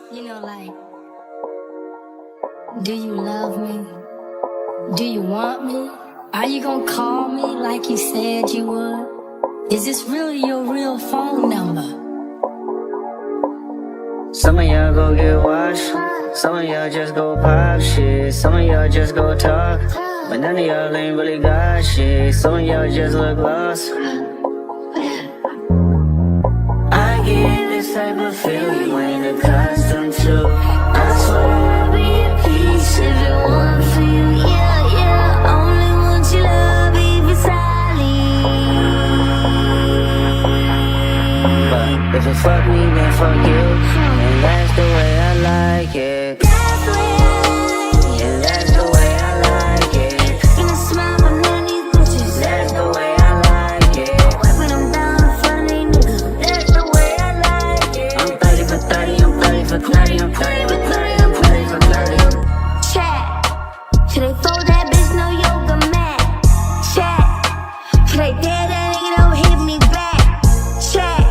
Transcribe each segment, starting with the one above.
You know, like, do you love me? Do you want me? Are you gonna call me like you said you would? Is this really your real phone number? Some of y'all go get washed, some of y'all just go pop shit, some of y'all just go talk, but none of y'all ain't really got shit. Some of y'all just look lost. I get this type of feel you ain't accustomed to. I swear I'll be at peace if it weren't for you. Yeah, yeah, only want your love if it's silent. But if it fuck me, then fuck you, and that's the way I like it. That's the way I like it. And that's the way I like it. And I smile on none of these bitches. That's the way I like it. Wiping them down in front of they niggas. That's the way I like it. I'm 30 for 30, I'm 30 for 30, I'm 30 for 30, I'm 30 for 30. Chat. Should they fold that bitch no yoga mat? Chat. Should they dare that nigga don't hit me back? Chat.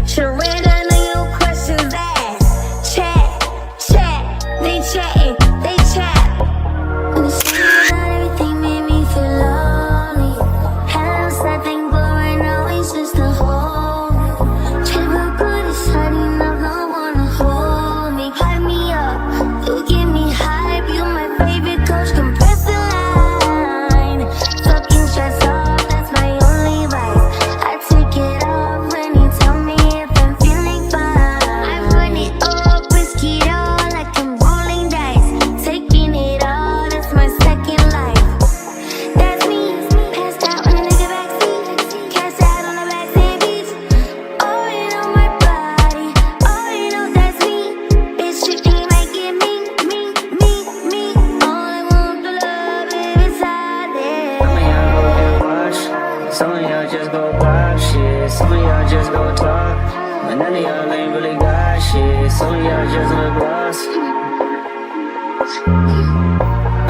Should I ran that nigga no questions asked? Chat. Chat. They chatting. They chat. When the city about everything made me feel lonely. Had a sad thing, but right now it's just a hole. Try to look good, it's hard enough, no one to hold me. Hype me up, you give me hype. You my favorite coach, compress the line. Fucking stress off, that's my only vice. I take it off when you tell me if I'm feeling fine. I run it up, risk it all like I'm rolling dice. Taking it all, that's my second life. That's me, passed out on a nigga backseat. Cast out on the backseat beach. Oh, you know my body. Oh, you know that's me. Bitch, you ain't making me. All I want to love is inside there. Some of y'all go get washed, some of y'all just go pop shit, some of y'all just go talk, but none of y'all ain't really got shit. Some of y'all just look lost.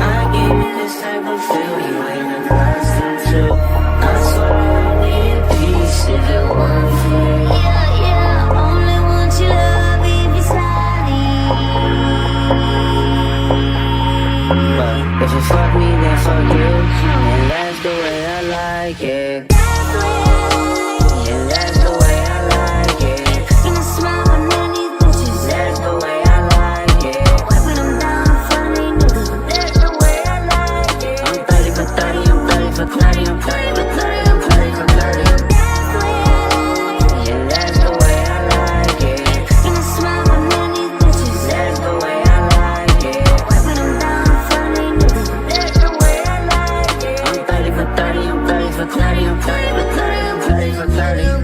I give you this type of feel you ain't accustomed to. I swear I'll be at peace if it weren't for you. Yeah, yeah, only want your love if it's silent. But if you fuck me, then fuck you, and that's the way I like it. That's the way I like it. And that's the way I like it. And I smile on none of these bitches. That's the way I like it. Wiping them down in front of they niggas. That's the way I like it. I'm 30 for 30, I'm 30 for 30, I'm 30 for 30, I'm 30 for 30. That's the way I like it. And that's the way I like it. And I smile on none of these bitches. That's the way I like it. Wiping them down in front of they niggas. That's the way I like it. I'm 30 for 30, I'm 30 for 30, I'm 30 for 30, I'm 30 for 30.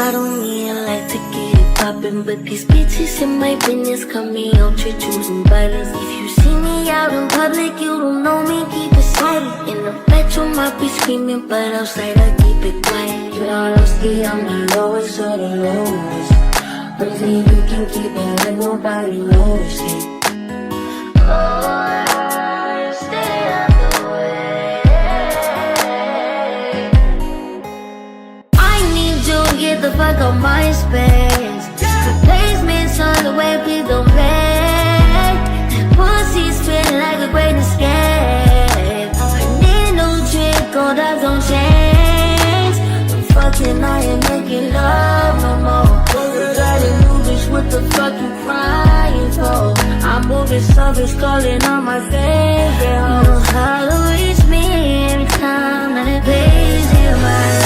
Follow me, I like to get it poppin', but these bitches in my business come me out to choosing violence. If you see me out in public, you don't know me, keep it silent. In the bedroom, I be screaming, but outside I keep it quiet. You know I'm scared, I'm the lowest of the lowest. Honestly, you can keep it like nobody knows it. Oh, stay out the way. I need you to get the fuck out my space. Replacements on the way, please don't play. Pussy's feeling like a great escape. I need no trick, gold eyes don't change. I'm fucking, I ain't making love no more. Got a new bitch, what the fuck you crying for? I'm moving something's calling on my favorite. You know how to reach me every time that it pays you right.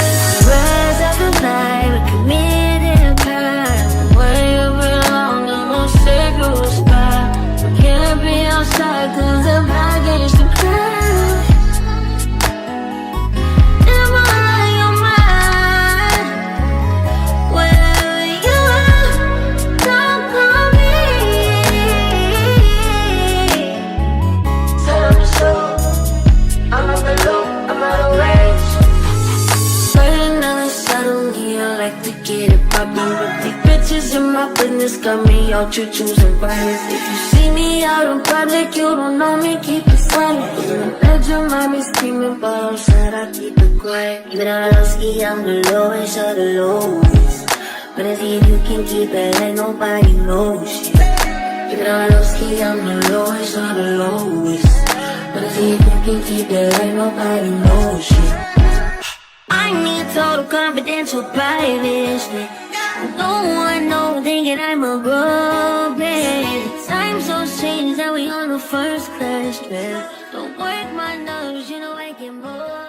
Rise up the night, we committed a crime. Where you belong, there's no sacred spot. We can't be outside 'cause the baggage to cry. And I'm all like, I'm poppin', but these bitches in my business got me out here choosing violence. If you see me out in public, you don't know me, keep it silent. In the bedroom, I be screaming, but outside I keep it quiet. Even though low ski, I'm the lowest of the lowest. But if you can keep it like nobody knows shit. Even though low ski, I'm the lowest of the lowest. But if you can keep it like nobody knows shit. I need total confidential privacy. No one know thinking I'm a robot. Time so strange that we on the first class trip. Don't work my nerves, you know I get bored.